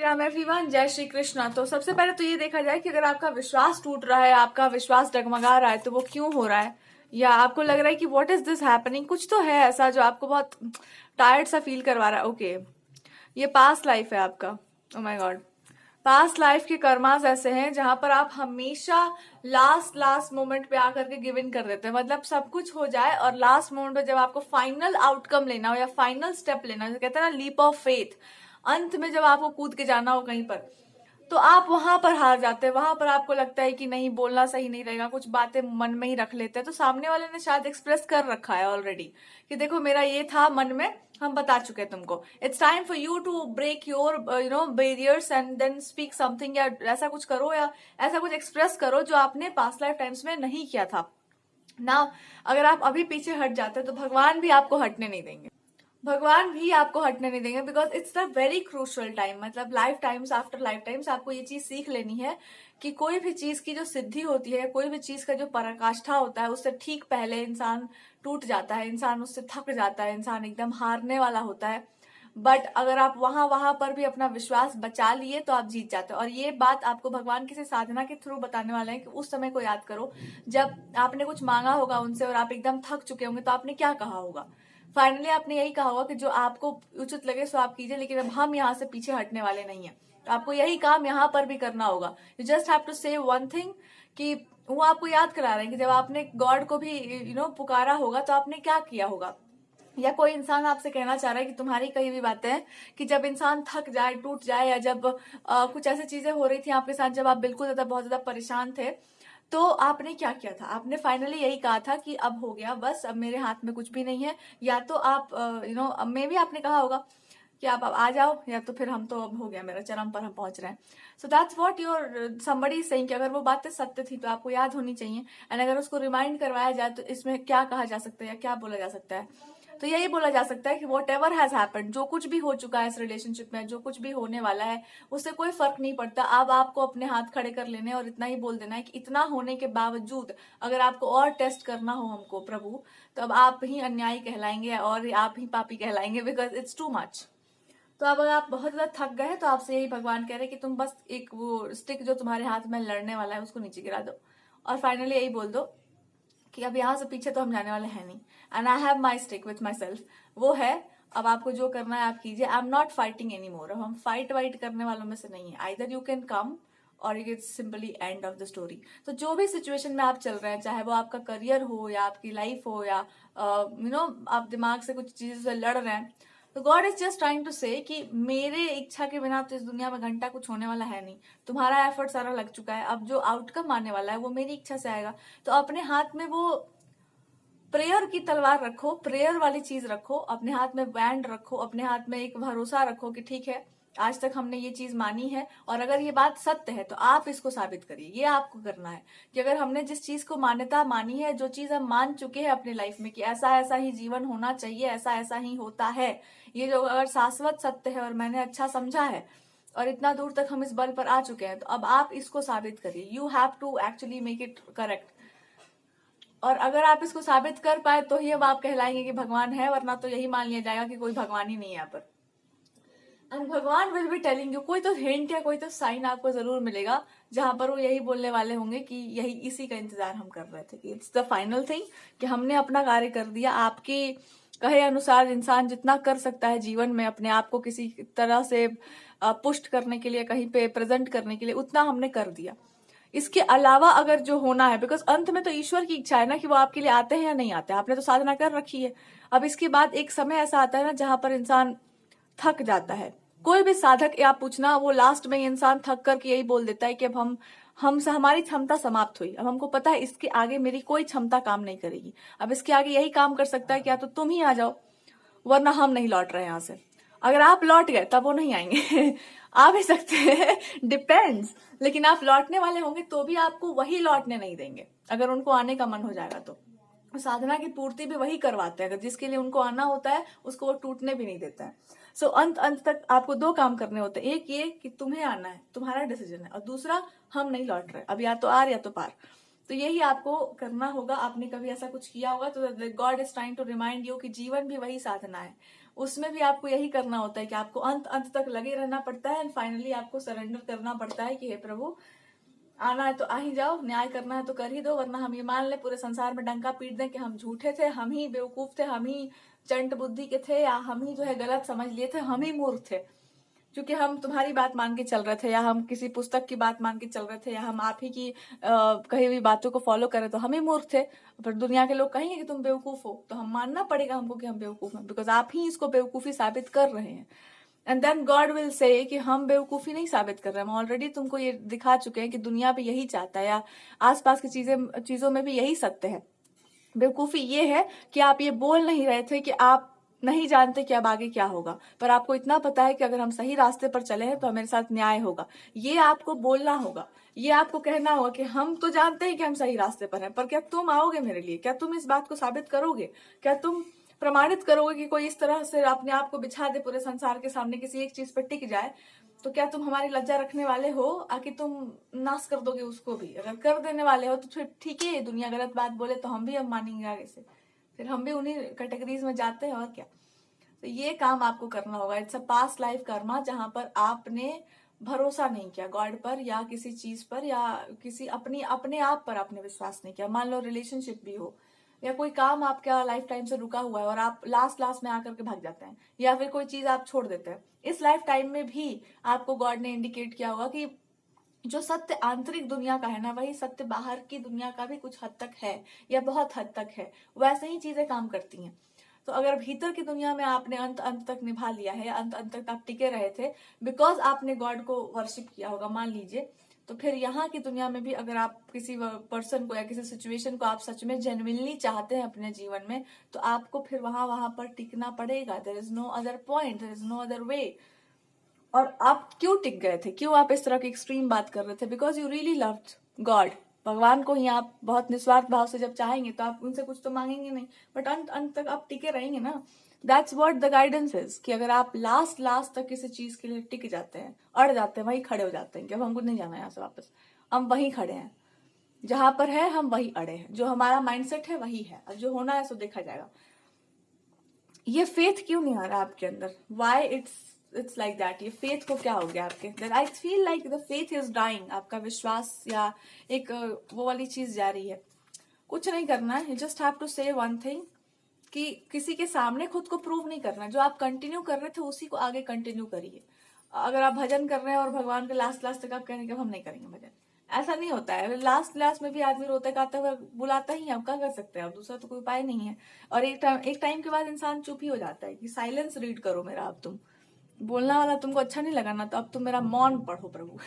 Shri Ram everyone, जय श्री कृष्णा। तो सबसे पहले तो ये देखा जाए कि अगर आपका विश्वास टूट रहा है, आपका विश्वास डगमगा रहा है, तो वो क्यों हो रहा है, या आपको लग रहा है कि व्हाट इज दिस हैपनिंग, कुछ तो है ऐसा जो आपको बहुत टायर्ड सा फील करवा रहा है। ओके, ये पास्ट लाइफ है आपका। Oh my God, past life के कर्मास ऐसे हैं जहां पर आप हमेशा लास्ट मोमेंट पे आकर के गिव इन कर देते हैं। मतलब सब कुछ हो जाए और लास्ट मोमेंट पे जब आपको फाइनल आउटकम लेना हो या फाइनल स्टेप लेना हो, कहते हैं ना लीप ऑफ फेथ, अंत में जब आपको कूद के जाना हो कहीं पर, तो आप वहां पर हार जाते हैं। वहां पर आपको लगता है कि नहीं, बोलना सही नहीं रहेगा, कुछ बातें मन में ही रख लेते हैं। तो सामने वाले ने शायद एक्सप्रेस कर रखा है ऑलरेडी कि देखो मेरा ये था मन में, हम बता चुके हैं तुमको, it's time for you to break your barriers and then speak something, या ऐसा कुछ करो या ऐसा कुछ एक्सप्रेस करो जो आपने पास्ट लाइफ टाइम्स में नहीं किया था ना। अगर आप अभी पीछे हट जाते हैं तो भगवान भी आपको हटने नहीं देंगे, भगवान भी आपको हटने नहीं देंगे, because it's the very crucial time. मतलब life times after life times आपको ये चीज सीख लेनी है कि कोई भी चीज की जो सिद्धि होती है, कोई भी चीज का जो पराकाष्ठा होता है, उससे ठीक पहले इंसान टूट जाता है, इंसान उससे थक जाता है, इंसान एकदम हारने वाला होता है। बट अगर आप वहां पर भी अपना विश्वास बचा लिए तो आप जीत जाते हो। और ये बात आपको भगवान किसी साधना के थ्रू बताने वाले हैं कि उस समय को याद करो जब आपने कुछ मांगा होगा उनसे और आप एकदम थक चुके होंगे, तो आपने क्या कहा होगा। फाइनली आपने यही कहा होगा कि जो आपको उचित लगे सो आप कीजिए, लेकिन अब हम यहाँ से पीछे हटने वाले नहीं है। तो आपको यही काम यहाँ पर भी करना होगा। यू जस्ट हैव टू से वन थिंग, कि वो आपको याद करा रहे हैं कि जब आपने गॉड को भी पुकारा होगा तो आपने क्या किया होगा। या कोई इंसान आपसे कहना चाह रहा है कि तुम्हारी कही भी बातें हैं कि जब इंसान थक जाए, टूट जाए, या जब कुछ ऐसी चीजें हो रही थी आपके साथ, जब आप बिल्कुल बहुत ज्यादा परेशान थे, तो आपने क्या किया था। आपने फाइनली यही कहा था कि अब हो गया, बस अब मेरे हाथ में कुछ भी नहीं है। या तो आप अब मे भी आपने कहा होगा कि आप अब आ जाओ, या तो फिर हम तो अब हो गया, मेरा चरम पर हम पहुंच रहे हैं। So that's what your somebody saying कि अगर वो बातें सत्य थी तो आपको याद होनी चाहिए। एंड अगर उसको रिमाइंड करवाया जाए तो इसमें क्या कहा जा सकता है या क्या बोला जा सकता है। तो यही बोला जा सकता है कि वॉट एवर हैज हैपेंड, जो कुछ भी हो चुका है इस रिलेशनशिप में, जो कुछ भी होने वाला है, उससे कोई फर्क नहीं पड़ता। अब आपको अपने हाथ खड़े कर लेने और इतना ही बोल देना है कि इतना होने के बावजूद अगर आपको और टेस्ट करना हो हमको प्रभु, तो अब आप ही अन्यायी कहलाएंगे और आप ही पापी कहलाएंगे, बिकॉज इट्स टू मच। तो अब अगर आप बहुत ज्यादा थक गए तो आपसे यही भगवान कह रहे हैं कि तुम बस एक वो स्टिक जो तुम्हारे हाथ में लड़ने वाला है उसको नीचे गिरा दो, और फाइनली यही बोल दो कि अब यहाँ से पीछे तो हम जाने वाले हैं नहीं, and I have my stick with my self. वो है, अब आपको जो करना है आप कीजिए। I am not fighting any more. अब हम फाइट वाइट करने वालों में से नहीं है। आइदर यू कैन कम और it's simply end of the story. तो जो भी सिचुएशन में आप चल रहे हैं, चाहे वो आपका करियर हो या आपकी लाइफ हो, या आप दिमाग से कुछ चीजों से लड़ रहे हैं, तो God is just trying to say कि मेरे इच्छा के बिना तो इस दुनिया में घंटा कुछ होने वाला है नहीं। तुम्हारा एफर्ट सारा लग चुका है, अब जो आउटकम आने वाला है वो मेरी इच्छा से आएगा। तो अपने हाथ में वो प्रेयर की तलवार रखो, प्रेयर वाली चीज रखो, अपने हाथ में बैंड रखो, अपने हाथ में एक भरोसा रखो कि ठीक है, आज तक हमने ये चीज मानी है, और अगर ये बात सत्य है तो आप इसको साबित करिए। ये आपको करना है कि अगर हमने जिस चीज को मान्यता मानी है, जो चीज हम मान चुके हैं अपने लाइफ में कि ऐसा ऐसा ही जीवन होना चाहिए, ऐसा ऐसा ही होता है, ये जो अगर शाश्वत सत्य है और मैंने अच्छा समझा है और इतना दूर तक हम इस बल पर आ चुके हैं, तो अब आप इसको साबित करिए। You have to actually make it correct. और अगर आप इसको साबित कर पाए तो ही अब आप कहलाएंगे कि भगवान है, वरना तो यही मान लिया जाएगा कि कोई भगवान ही नहीं है यहाँ पर। एंड भगवान विल बी टेलिंग यू, कोई तो हिंट या कोई तो साइन आपको जरूर मिलेगा जहां पर वो यही बोलने वाले होंगे कि यही इसी का इंतजार हम कर रहे थे, कि इट्स द फाइनल थिंग, कि हमने अपना कार्य कर दिया। आपके कहे अनुसार इंसान जितना कर सकता है जीवन में अपने आप को किसी तरह से पुष्ट करने के लिए, कहीं पे प्रेजेंट करने के लिए, उतना हमने कर दिया। इसके अलावा अगर जो होना है, बिकॉज अंत में तो ईश्वर की इच्छा है ना कि वो आपके लिए आते हैं या नहीं आते हैं। आपने तो साधना कर रखी है। अब इसके बाद एक समय ऐसा आता है ना जहां पर इंसान थक जाता है। कोई भी साधक या पूछना, वो लास्ट में इंसान थक करके यही बोल देता है कि अब हमसे हमारी क्षमता समाप्त हुई, अब हमको पता है इसके आगे मेरी कोई क्षमता काम नहीं करेगी, अब इसके आगे यही काम कर सकता है कि या तो तुम ही आ जाओ, वरना हम नहीं लौट रहे यहाँ से। अगर आप लौट गए तब वो नहीं आएंगे आ भी सकते हैं, डिपेंड्स, लेकिन आप लौटने वाले होंगे तो भी आपको वही लौटने नहीं देंगे अगर उनको आने का मन हो जाएगा तो। साधना की पूर्ति भी वही करवाते हैं, अगर जिसके लिए उनको आना होता है उसको वो टूटने भी नहीं देता है। सो अंत तक आपको दो काम करने होते हैं। एक ये कि तुम्हें आना है, तुम्हारा डिसीजन है, और दूसरा हम नहीं लौट रहे, अब या तो आर या तो पार। तो यही आपको करना होगा। आपने कभी ऐसा कुछ किया होगा तो God is trying to remind you कि जीवन भी वही साधना है। उसमें भी आपको यही करना होता है कि आपको अंत अंत तक लगे रहना पड़ता है एंड फाइनली आपको सरेंडर करना पड़ता है कि हे प्रभु, आना है तो आ ही जाओ, न्याय करना है तो कर ही दो, वरना हम ये मान ले पूरे संसार में डंका पीट दें कि हम झूठे थे, हम ही बेवकूफ थे, हम ही चंट बुद्धि के थे, या हम ही जो है गलत समझ लिए थे, हम ही मूर्ख थे, क्योंकि हम तुम्हारी बात मान के चल रहे थे, या हम किसी पुस्तक की बात मान के चल रहे थे, या हम आप ही की कही हुई बातों को फॉलो करें तो हम ही मूर्ख थे। पर दुनिया के लोग कहेंगे कि तुम बेवकूफ हो, तो हम मानना पड़ेगा हमको कि हम बेवकूफ हैं, बिकॉज आप ही इसको बेवकूफी साबित कर रहे हैं। And then God will say कि हम बेवकूफी नहीं साबित कर रहे हैं, हम ऑलरेडी तुमको ये दिखा चुके हैं कि दुनिया भी यही चाहता है, या आसपास की चीजों में भी यही सत्य है। बेवकूफी ये है कि आप ये बोल नहीं रहे थे कि आप नहीं जानते कि अब आगे क्या होगा, पर आपको इतना पता है कि अगर हम सही रास्ते पर चले हैं तो हमारे साथ न्याय होगा। ये आपको बोलना होगा, ये आपको कहना होगा कि हम तो जानते हैं कि हम सही रास्ते पर हैं, पर क्या तुम आओगे मेरे लिए? क्या तुम इस बात को साबित करोगे? क्या तुम प्रमाणित करोगे कि कोई इस तरह से अपने आप को बिछा दे पूरे संसार के सामने, किसी एक चीज पर टिक जाए, तो क्या तुम हमारी लज्जा रखने वाले हो? आखिर तुम नाश कर दोगे उसको भी? अगर कर देने वाले हो तो फिर ठीक है, दुनिया गलत बात बोले तो हम भी अब मानेंगे आगे से, फिर हम भी उन्हीं कैटेगरीज में जाते हैं, और क्या। तो ये काम आपको करना होगा। It's a past life Karma, जहां पर आपने भरोसा नहीं किया गॉड पर, या किसी चीज पर, या किसी अपने आप पर आपने विश्वास नहीं किया। मान लो रिलेशनशिप भी हो, या कोई काम आपका लाइफ टाइम से रुका हुआ है और आप लास्ट में आकर के भाग जाते हैं, या फिर कोई चीज आप छोड़ देते हैं। इस लाइफ टाइम में भी आपको गॉड ने इंडिकेट किया होगा कि जो सत्य आंतरिक दुनिया का है ना, वही सत्य बाहर की दुनिया का भी कुछ हद तक है, या बहुत हद तक है। वैसे ही चीजें काम करती हैं। तो अगर भीतर की दुनिया में आपने अंत अंत तक निभा लिया है, अंत अंत तक आप टिके रहे थे, बिकॉज आपने गॉड को वर्शिप किया होगा मान लीजिए, तो फिर यहाँ की दुनिया में भी अगर आप किसी पर्सन को या किसी सिचुएशन को आप सच में जेन्युइनली चाहते हैं अपने जीवन में, तो आपको फिर वहां पर टिकना पड़ेगा। There is no other point, there is no other way. और आप क्यों टिक गए थे? क्यों आप इस तरह की एक्सट्रीम बात कर रहे थे? Because you really loved God. भगवान को ही आप बहुत निस्वार्थ भाव से जब चाहेंगे तो आप उनसे कुछ तो मांगेंगे नहीं, बट अंत तक आप टिके रहेंगे ना। That's what the guidance is, कि अगर आप लास्ट तक किसी चीज के लिए टिक जाते हैं, अड़ जाते हैं, वहीं खड़े हो जाते हैं कि अब हमको नहीं जाना यहाँ से वापस, हम वहीं खड़े हैं, जहां पर है हम वहीं अड़े हैं, जो हमारा माइंडसेट है वही है, अब जो होना है सो देखा जाएगा। ये फेथ क्यों नहीं आ रहा आपके अंदर? Why it's like that? ये फेथ को क्या हो गया आपके? I feel like the faith is dying. आपका विश्वास या एक वो वाली चीज जा रही है। कुछ नहीं करना है, यू जस्ट हैव टू से वन थिंग, कि किसी के सामने खुद को प्रूव नहीं करना। जो आप कंटिन्यू कर रहे थे उसी को आगे कंटिन्यू करिए। अगर आप भजन कर रहे हैं और भगवान के लास्ट तक आप कहेंगे हम नहीं करेंगे भजन, ऐसा नहीं होता है। लास्ट में भी आदमी रोते गाते हुए बुलाता ही है, हम क्या कर सकते हैं, अब दूसरा तो कोई उपाय नहीं है। और एक टाइम के बाद इंसान चुप ही हो जाता है कि साइलेंस रीड करो मेरा, अब तुम बोलना वाला तुमको अच्छा नहीं लगा ना, तो अब तुम मेरा मौन पढ़ो प्रभु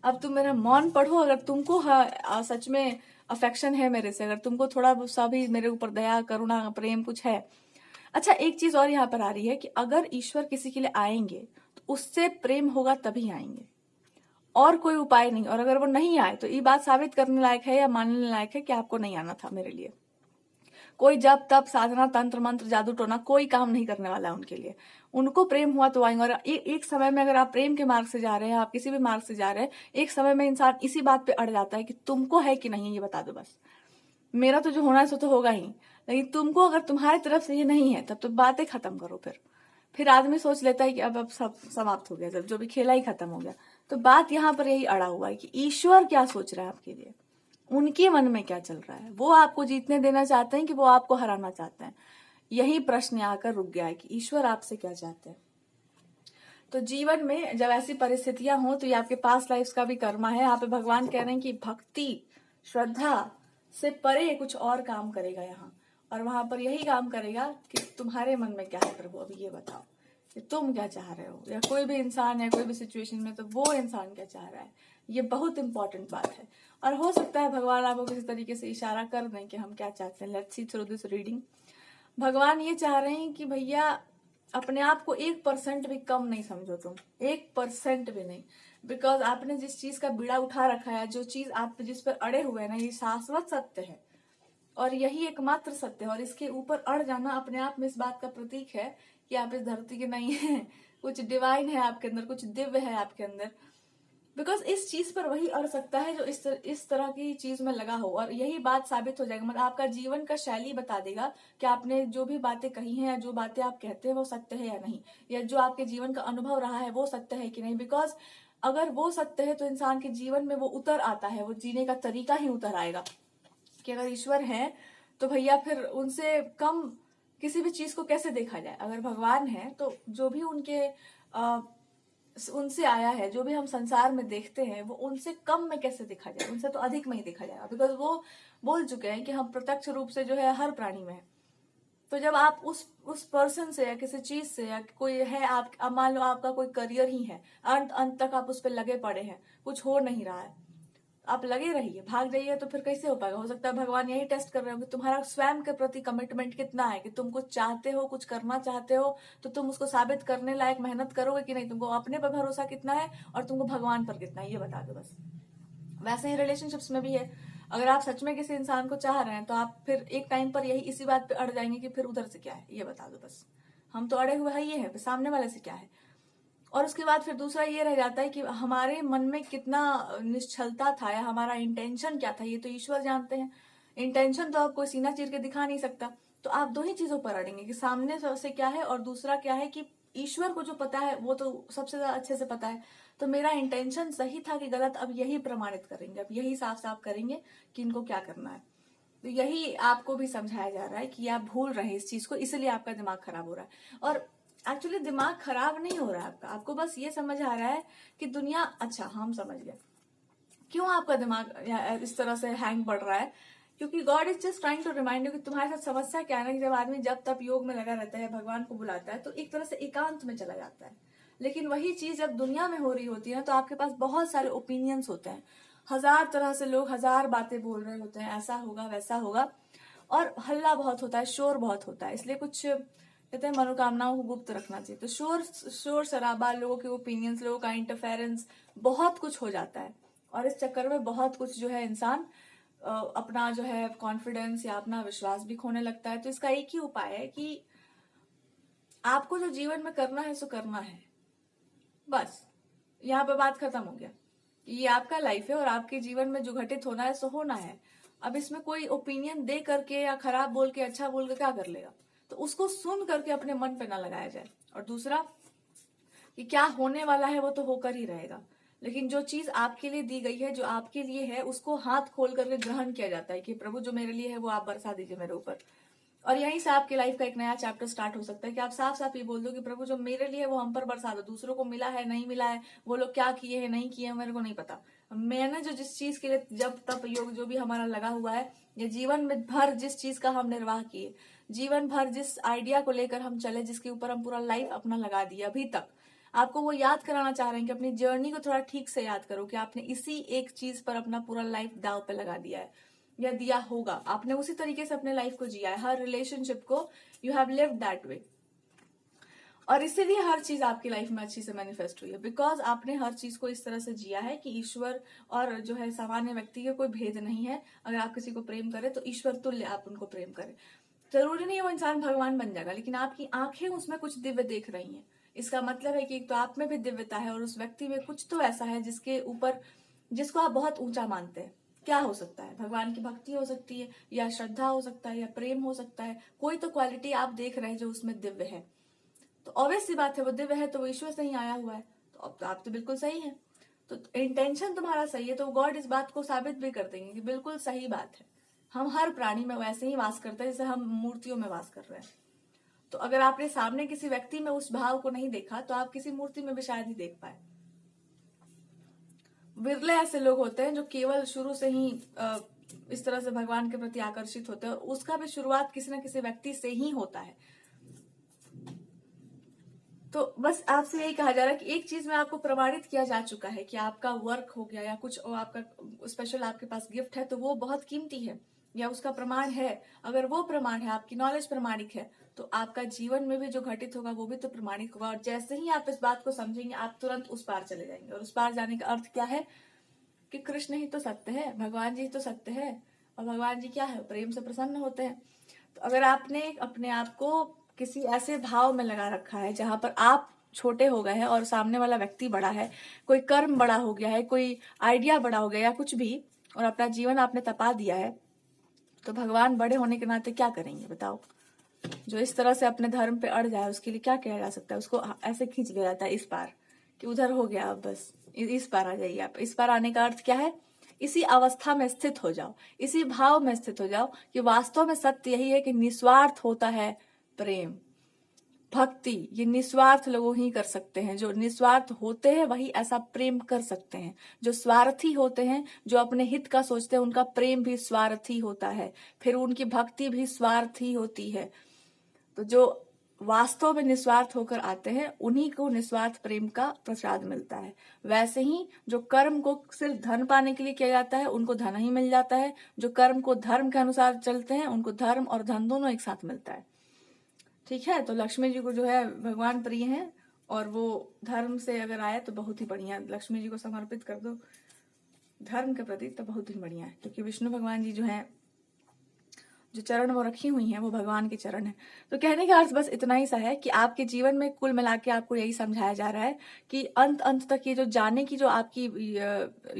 अब तुम मेरा मौन पढ़ो। अगर तुमको सच में अफेक्शन है मेरे से, अगर तुमको थोड़ा सा भी मेरे ऊपर दया करुणा प्रेम कुछ है। अच्छा, एक चीज और यहाँ पर आ रही है कि अगर ईश्वर किसी के लिए आएंगे तो उससे प्रेम होगा तभी आएंगे, और कोई उपाय नहीं। और अगर वो नहीं आए तो ये बात साबित करने लायक है या मानने लायक है कि आपको नहीं आना था मेरे लिए। कोई जब तब साधना तंत्र मंत्र जादू टोना कोई काम नहीं करने वाला है उनके लिए। उनको प्रेम हुआ तो आएंगे। और एक समय में अगर आप प्रेम के मार्ग से जा रहे हैं, आप किसी भी मार्ग से जा रहे हैं, एक समय में इंसान इसी बात पे अड़ जाता है कि तुमको है कि नहीं ये बता दो बस, मेरा तो जो होना है सो तो होगा ही, लेकिन तुमको अगर तुम्हारी तरफ से ये नहीं है तब तो बातें खत्म करो। फिर आदमी सोच लेता है कि अब सब समाप्त हो गया, जब जो भी खेला ही खत्म हो गया। तो बात यहाँ पर यही अड़ा हुआ है कि ईश्वर क्या सोच रहा है आपके लिए, उनके मन में क्या चल रहा है। वो आपको जीतने देना चाहते हैं कि वो आपको हराना चाहते हैं? यही प्रश्न आकर रुक गया है कि ईश्वर आपसे क्या चाहते हैं। तो जीवन में जब ऐसी परिस्थितियां हो तो ये आपके पास्ट लाइफ का भी कर्मा है। यहाँ पे भगवान कह रहे हैं कि भक्ति श्रद्धा से परे कुछ और काम करेगा यहाँ, और वहां पर यही काम करेगा कि तुम्हारे मन में क्या है प्रभु, अभी ये बताओ कि तुम क्या चाह रहे हो, या कोई भी इंसान या कोई भी सिचुएशन में तो वो इंसान क्या चाह रहा है। ये बहुत इंपॉर्टेंट बात है। और हो सकता है भगवान आपको किसी तरीके से इशारा कर दें कि हम क्या चाहते हैं। Let's see through this reading. भगवान ये चाह रहे हैं कि भैया अपने आप को 1% भी कम नहीं समझो तुम, 1% भी नहीं। बिकॉज आपने जिस चीज का बीड़ा उठा रखा है, जो चीज आप जिस पर अड़े हुए हैं ना, ये शाश्वत सत्य है और यही एकमात्र सत्य है। और इसके ऊपर अड़ जाना अपने आप में इस बात का प्रतीक है कि आप इस धरती के नहीं है, कुछ डिवाइन है आपके अंदर, कुछ दिव्य है आपके अंदर। बिकॉज इस चीज पर वही अड़ सकता है जो इस तरह की चीज में लगा हो, और यही बात साबित हो जाएगा, मतलब आपका जीवन का शैली बता देगा कि आपने जो भी बातें कही हैं या जो बातें आप कहते हैं वो सत्य है या नहीं, या जो आपके जीवन का अनुभव रहा है वो सत्य है कि नहीं। बिकॉज अगर वो सत्य है तो इंसान के जीवन में वो उतर आता है, वो जीने का तरीका ही उतर आएगा। कि अगर ईश्वर है तो भैया फिर उनसे कम किसी भी चीज को कैसे देखा जाए। अगर भगवान है तो जो भी उनसे आया है, जो भी हम संसार में देखते हैं वो उनसे कम में कैसे देखा जाए, उनसे तो अधिक में ही देखा जाएगा। बिकॉज वो बोल चुके हैं कि हम प्रत्यक्ष रूप से जो है हर प्राणी में है। तो जब आप उस पर्सन से या किसी चीज से या कोई है, आप अब मान लो आपका कोई करियर ही है, अंत अंत तक आप उस पर लगे पड़े हैं, कुछ हो नहीं रहा है, आप लगे रहिए, भाग जाइए, तो फिर कैसे हो पाएगा। हो सकता है भगवान यही टेस्ट कर रहे हो कि तुम्हारा स्वयं के प्रति कमिटमेंट कितना है, कि तुम कुछ चाहते हो, कुछ करना चाहते हो, तो तुम उसको साबित करने लायक मेहनत करोगे कि नहीं, तुमको अपने पर भरोसा कितना है और तुमको भगवान पर कितना है, ये बता दो बस। वैसे ही रिलेशनशिप्स में भी है, अगर आप सच में किसी इंसान को चाह रहे हैं तो आप फिर एक टाइम पर यही इसी बात पे अड़ जाएंगे कि फिर उधर से क्या है, ये बता दो बस। हम तो अड़े हुए हैं, ये है सामने वाले से क्या है। और उसके बाद फिर दूसरा ये रह जाता है कि हमारे मन में कितना निश्चलता था या हमारा इंटेंशन क्या था, ये तो ईश्वर जानते हैं। इंटेंशन तो आप कोई सीना चीर के दिखा नहीं सकता। तो आप दो ही चीजों पर अड़ेंगे कि सामने से क्या है, और दूसरा क्या है कि ईश्वर को जो पता है वो तो सबसे ज्यादा अच्छे से पता है। तो मेरा इंटेंशन सही था कि गलत, अब यही प्रमाणित करेंगे, अब यही साफ साफ करेंगे कि इनको क्या करना है। तो यही आपको भी समझाया जा रहा है कि आप भूल रहे हैं इस चीज को, इसलिए आपका दिमाग खराब हो रहा है। और एक्चुअली दिमाग खराब नहीं हो रहा है आपका, आपको बस ये समझ आ रहा है कि दुनिया, अच्छा हम समझ गए क्यों आपका दिमाग इस तरह से हैंग पड़ रहा है। क्योंकि God is just trying to remind you कि तुम्हारे साथ समस्या क्या है ना, कि जब आदमी जब तब योग में लगा रहता है, भगवान को बुलाता है, तो एक तरह से एकांत में चला जाता है। लेकिन वही चीज जब दुनिया में हो रही होती है ना, तो आपके पास बहुत सारे ओपिनियंस होते हैं, हजार तरह से लोग हजार बातें बोल रहे होते हैं, ऐसा होगा वैसा होगा, और हल्ला बहुत होता है, शोर बहुत होता है। इसलिए कुछ कहते हैं मनोकामनाओं को गुप्त रखना चाहिए। तो शोर शोर शराबा, लोगों के ओपिनियंस, लोगों का इंटरफेरेंस, बहुत कुछ हो जाता है। और इस चक्कर में बहुत कुछ जो है इंसान अपना जो है कॉन्फिडेंस या अपना विश्वास भी खोने लगता है। तो इसका एक ही उपाय है कि आपको जो जीवन में करना है सो करना है, बस यहाँ पे बात खत्म हो गया। ये आपका लाइफ है और आपके जीवन में जो घटित होना है सो होना है। अब इसमें कोई ओपिनियन दे करके या खराब बोल के अच्छा बोल के क्या कर लेगा। तो उसको सुन करके अपने मन पे ना लगाया जाए। और दूसरा कि क्या होने वाला है वो तो होकर ही रहेगा, लेकिन जो चीज आपके लिए दी गई है, जो आपके लिए है, उसको हाथ खोल करके ग्रहण किया जाता है कि प्रभु जो मेरे लिए है वो आप बरसा दीजिए मेरे ऊपर। और यहीं से आपकी लाइफ का एक नया चैप्टर स्टार्ट हो सकता है कि आप साफ साफ ये बोल दो कि प्रभु जो मेरे लिए है वो हम पर बरसा दो। दूसरों को मिला है नहीं मिला है, वो लोग क्या किए हैं नहीं किए हैं, मेरे को नहीं पता। मैंने जो जिस चीज के लिए जब तब योग जो भी हमारा लगा हुआ है, या जीवन में भर जिस चीज का हम निर्वाह किए, जीवन भर जिस आइडिया को लेकर हम चले, जिसके ऊपर हम पूरा लाइफ अपना लगा दिया, अभी तक आपको वो याद कराना चाह रहे हैं कि अपनी जर्नी को थोड़ा ठीक से याद करो कि आपने इसी एक चीज पर अपना पूरा लाइफ दाव पे लगा दिया है, या दिया होगा। आपने उसी तरीके से अपने लाइफ को जिया है, हर रिलेशनशिप को you have lived that way. और इसीलिए हर चीज आपकी लाइफ में अच्छी से मैनिफेस्ट हुई है, बिकॉज आपने हर चीज को इस तरह से जिया है कि ईश्वर और जो है सामान्य व्यक्ति के कोई भेद नहीं है। अगर आप किसी को प्रेम करें तो ईश्वर तुल्य आप उनको प्रेम करें। जरूरी नहीं है वो इंसान भगवान बन जाएगा, लेकिन आपकी आंखें उसमें कुछ दिव्य देख रही हैं। इसका मतलब है कि एक तो आप में भी दिव्यता है और उस व्यक्ति में कुछ तो ऐसा है जिसके ऊपर, जिसको आप बहुत ऊंचा मानते हैं। क्या हो सकता है, भगवान की भक्ति हो सकती है, या श्रद्धा हो सकता है, या प्रेम हो सकता है। कोई तो क्वालिटी आप देख रहे हैं जो उसमें दिव्य है। तो ऑब्वियस सी बात है, वो दिव्य है तो वो ईश्वर से ही आया हुआ है। तो अब तो आप तो बिल्कुल सही है। तो इंटेंशन तुम्हारा सही है, तो गॉड इस बात को साबित भी कर देंगे कि बिल्कुल सही बात है। हम हर प्राणी में वैसे ही वास करते हैं जैसे हम मूर्तियों में वास कर रहे हैं। तो अगर आपने सामने किसी व्यक्ति में उस भाव को नहीं देखा, तो आप किसी मूर्ति में भी शायद ही देख पाए। विरले ऐसे लोग होते हैं जो केवल शुरू से ही इस तरह से भगवान के प्रति आकर्षित होते हैं, और उसका भी शुरुआत किसी न किसी व्यक्ति से ही होता है। तो बस आपसे यही कहा जा रहा है कि एक चीज में आपको प्रमाणित किया जा चुका है कि आपका वर्क हो गया, या कुछ और आपका स्पेशल आपके पास गिफ्ट है, तो वो बहुत कीमती है, या उसका प्रमाण है। अगर वो प्रमाण है, आपकी नॉलेज प्रमाणिक है, तो आपका जीवन में भी जो घटित होगा वो भी तो प्रमाणिक होगा। और जैसे ही आप इस बात को समझेंगे, आप तुरंत उस पार चले जाएंगे। और उस पार जाने का अर्थ क्या है कि कृष्ण ही तो सत्य है, भगवान जी तो सत्य है। और भगवान जी क्या है, प्रेम से प्रसन्न होते हैं। तो अगर आपने अपने आप को किसी ऐसे भाव में लगा रखा है जहां पर आप छोटे हो गए हैं और सामने वाला व्यक्ति बड़ा है, कोई कर्म बड़ा हो गया है, कोई आइडिया बड़ा हो गया या कुछ भी, और अपना जीवन आपने तपा दिया है, तो भगवान बड़े होने के नाते क्या करेंगे बताओ। जो इस तरह से अपने धर्म पे अड़ जाए उसके लिए क्या किया जा सकता है, उसको ऐसे खींच दिया जाता है इस पार कि उधर हो गया, अब बस इस पार आ जाइए आप। इस पार आने का अर्थ क्या है, इसी अवस्था में स्थित हो जाओ, इसी भाव में स्थित हो जाओ कि वास्तव में सत्य यही है कि निस्वार्थ होता है प्रेम, भक्ति। ये निस्वार्थ लोग ही कर सकते हैं, जो निस्वार्थ होते हैं वही ऐसा प्रेम कर सकते हैं। जो स्वार्थी होते हैं, जो अपने हित का सोचते हैं, उनका प्रेम भी स्वार्थी होता है, फिर उनकी भक्ति भी स्वार्थी होती है। तो जो वास्तव में निस्वार्थ होकर आते हैं उन्हीं को निस्वार्थ प्रेम का प्रसाद मिलता है। वैसे ही जो कर्म को सिर्फ धन पाने के लिए किया जाता है उनको धन ही मिल जाता है, जो कर्म को धर्म के अनुसार चलते हैं उनको धर्म और धन दोनों एक साथ मिलता है। ठीक है, तो लक्ष्मी जी को जो है भगवान प्रिय हैं, और वो धर्म से अगर आए तो बहुत ही बढ़िया, लक्ष्मी जी को समर्पित कर दो धर्म के प्रति तो बहुत ही बढ़िया है, क्योंकि विष्णु भगवान जी जो है, जो चरण वो रखी हुई हैं वो भगवान के चरण है। तो कहने का अर्थ बस इतना ही सा है कि आपके जीवन में कुल मिला के आपको यही समझाया जा रहा है कि अंत अंत तक ये जो जाने की जो आपकी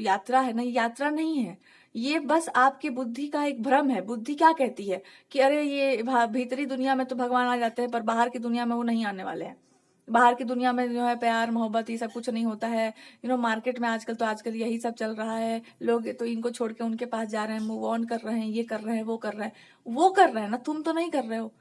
यात्रा है ना, ये यात्रा नहीं है, ये बस आपकी बुद्धि का एक भ्रम है। बुद्धि क्या कहती है कि अरे ये भीतरी दुनिया में तो भगवान आ जाते हैं पर बाहर की दुनिया में वो नहीं आने वाले हैं, बाहर की दुनिया में जो है प्यार मोहब्बत ये सब कुछ नहीं होता है। मार्केट में आजकल यही सब चल रहा है, लोग तो इनको छोड़ के उनके पास जा रहे हैं, मूव ऑन कर रहे हैं, ये कर रहे हैं, वो कर रहे हैं, वो कर रहे हैं ना, तुम तो नहीं कर रहे हो,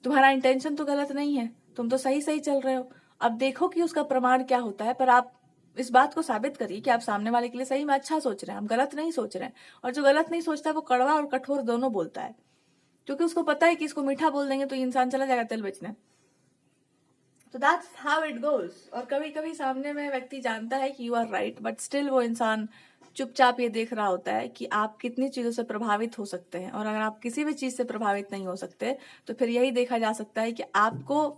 तुम्हारा इंटेंशन तो गलत नहीं है, तुम तो सही सही चल रहे हो। अब देखो कि उसका प्रमाण क्या होता है, पर आप इस बात को साबित करिए कि आप सामने वाले के लिए सही में अच्छा सोच रहे हैं, हम गलत नहीं सोच रहे हैं। और जो गलत नहीं सोचता है वो कड़वा और कठोर दोनों बोलता है, क्योंकि उसको पता है कि इसको मीठा बोल देंगे तो इंसान चला जाएगा तेल बेचने। तो दैट्स हाउ इट गोज। और कभी कभी सामने में व्यक्ति जानता है कि you are right, but still वो इंसान चुपचाप ये देख रहा होता है कि आप कितनी चीजों से प्रभावित हो सकते हैं। और अगर आप किसी भी चीज से प्रभावित नहीं हो सकते तो फिर यही देखा जा सकता है कि आपको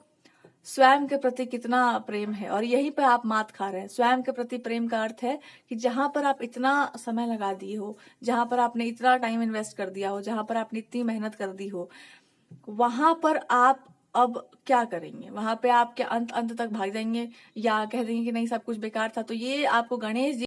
स्वयं के प्रति कितना प्रेम है, और यहीं पर आप मात खा रहे हैं। स्वयं के प्रति प्रेम का अर्थ है कि जहां पर आप इतना समय लगा दिए हो, जहां पर आपने इतना टाइम इन्वेस्ट कर दिया हो, जहां पर आपने इतनी मेहनत कर दी हो, वहां पर आप अब क्या करेंगे? वहां पे आप क्या अंत अंत तक भाग जाएंगे या कह देंगे कि नहीं सब कुछ बेकार था? तो ये आपको गणेश जी